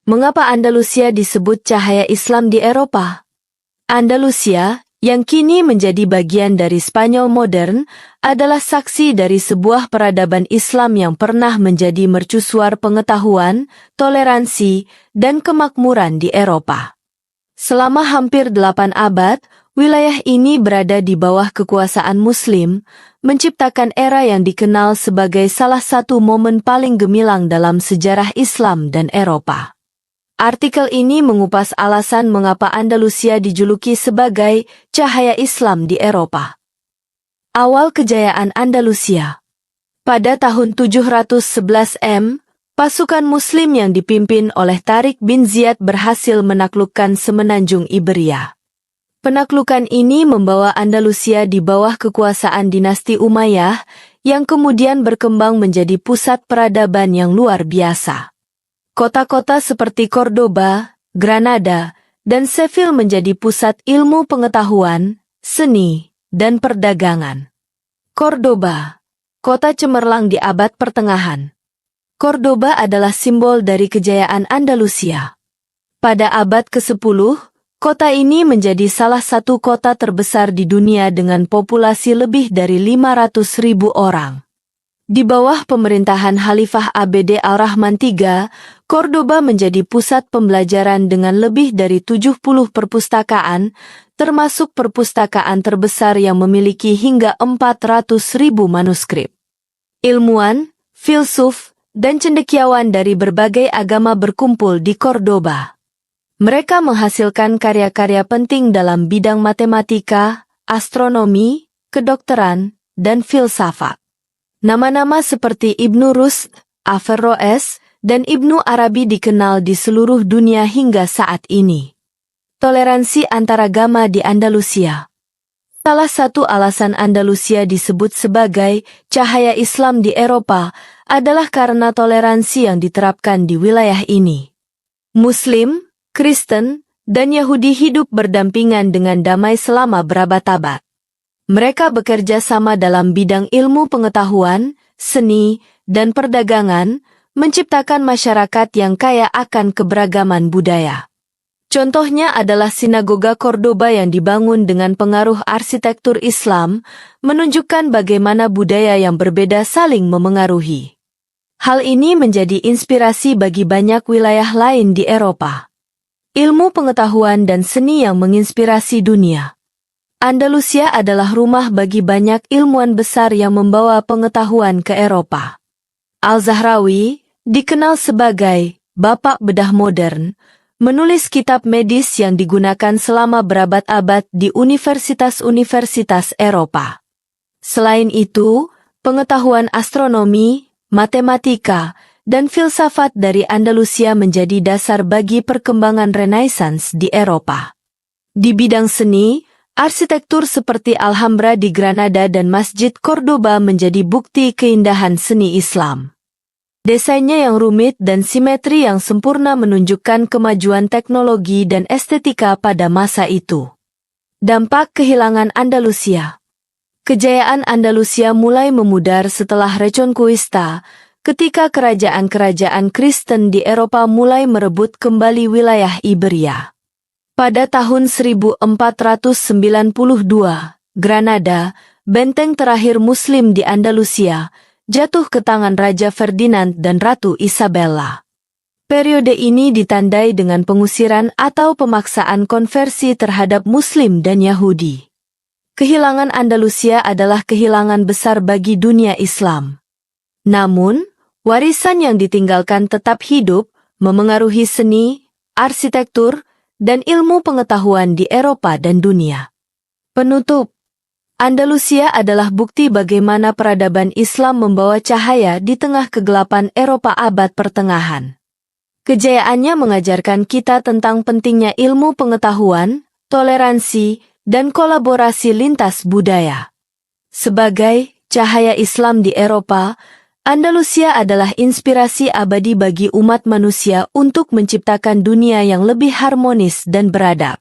Mengapa Andalusia disebut cahaya Islam di Eropa? Andalusia, yang kini menjadi bagian dari Spanyol modern, adalah saksi dari sebuah peradaban Islam yang pernah menjadi mercusuar pengetahuan, toleransi, dan kemakmuran di Eropa. Selama hampir 8 abad, wilayah ini berada di bawah kekuasaan Muslim, menciptakan era yang dikenal sebagai salah satu momen paling gemilang dalam sejarah Islam dan Eropa. Artikel ini mengupas alasan mengapa Andalusia dijuluki sebagai cahaya Islam di Eropa. Awal kejayaan Andalusia. Pada tahun 711 M, pasukan Muslim yang dipimpin oleh Tariq bin Ziyad berhasil menaklukkan semenanjung Iberia. Penaklukan ini membawa Andalusia di bawah kekuasaan dinasti Umayyah, yang kemudian berkembang menjadi pusat peradaban yang luar biasa. Kota-kota seperti Cordoba, Granada, dan Seville menjadi pusat ilmu pengetahuan, seni, dan perdagangan. Cordoba, kota cemerlang di abad pertengahan. Cordoba adalah simbol dari kejayaan Andalusia. Pada abad ke-10, kota ini menjadi salah satu kota terbesar di dunia dengan populasi lebih dari 500.000 orang. Di bawah pemerintahan Khalifah Abd Al-Rahman III, Cordoba menjadi pusat pembelajaran dengan lebih dari 70 perpustakaan, termasuk perpustakaan terbesar yang memiliki hingga 400.000 manuskrip. Ilmuwan, filsuf, dan cendekiawan dari berbagai agama berkumpul di Cordoba. Mereka menghasilkan karya-karya penting dalam bidang matematika, astronomi, kedokteran, dan filsafat. Nama-nama seperti Ibnu Rushd, Averroes, dan Ibnu Arabi dikenal di seluruh dunia hingga saat ini. Toleransi antaragama di Andalusia. Salah satu alasan Andalusia disebut sebagai cahaya Islam di Eropa adalah karena toleransi yang diterapkan di wilayah ini. Muslim, Kristen, dan Yahudi hidup berdampingan dengan damai selama berabad-abad. Mereka bekerja sama dalam bidang ilmu pengetahuan, seni, dan perdagangan, menciptakan masyarakat yang kaya akan keberagaman budaya. Contohnya adalah sinagoga Cordoba yang dibangun dengan pengaruh arsitektur Islam, menunjukkan bagaimana budaya yang berbeda saling memengaruhi. Hal ini menjadi inspirasi bagi banyak wilayah lain di Eropa. Ilmu pengetahuan dan seni yang menginspirasi dunia. Andalusia adalah rumah bagi banyak ilmuwan besar yang membawa pengetahuan ke Eropa. Al-Zahrawi, dikenal sebagai Bapak Bedah Modern, menulis kitab medis yang digunakan selama berabad-abad di universitas-universitas Eropa. Selain itu, pengetahuan astronomi, matematika, dan filsafat dari Andalusia menjadi dasar bagi perkembangan Renaissance di Eropa. Di bidang seni, arsitektur seperti Alhambra di Granada dan Masjid Cordoba menjadi bukti keindahan seni Islam. Desainnya yang rumit dan simetri yang sempurna menunjukkan kemajuan teknologi dan estetika pada masa itu. Dampak kehilangan Andalusia. Kejayaan Andalusia mulai memudar setelah Reconquista, ketika kerajaan-kerajaan Kristen di Eropa mulai merebut kembali wilayah Iberia. Pada tahun 1492, Granada, benteng terakhir Muslim di Andalusia, jatuh ke tangan Raja Ferdinand dan Ratu Isabella. Periode ini ditandai dengan pengusiran atau pemaksaan konversi terhadap Muslim dan Yahudi. Kehilangan Andalusia adalah kehilangan besar bagi dunia Islam. Namun, warisan yang ditinggalkan tetap hidup, memengaruhi seni, arsitektur, dan ilmu pengetahuan di Eropa dan dunia. Penutup. Andalusia adalah bukti bagaimana peradaban Islam membawa cahaya di tengah kegelapan Eropa abad pertengahan. Kejayaannya mengajarkan kita tentang pentingnya ilmu pengetahuan, toleransi, dan kolaborasi lintas budaya. Sebagai cahaya Islam di Eropa, Andalusia adalah inspirasi abadi bagi umat manusia untuk menciptakan dunia yang lebih harmonis dan beradab.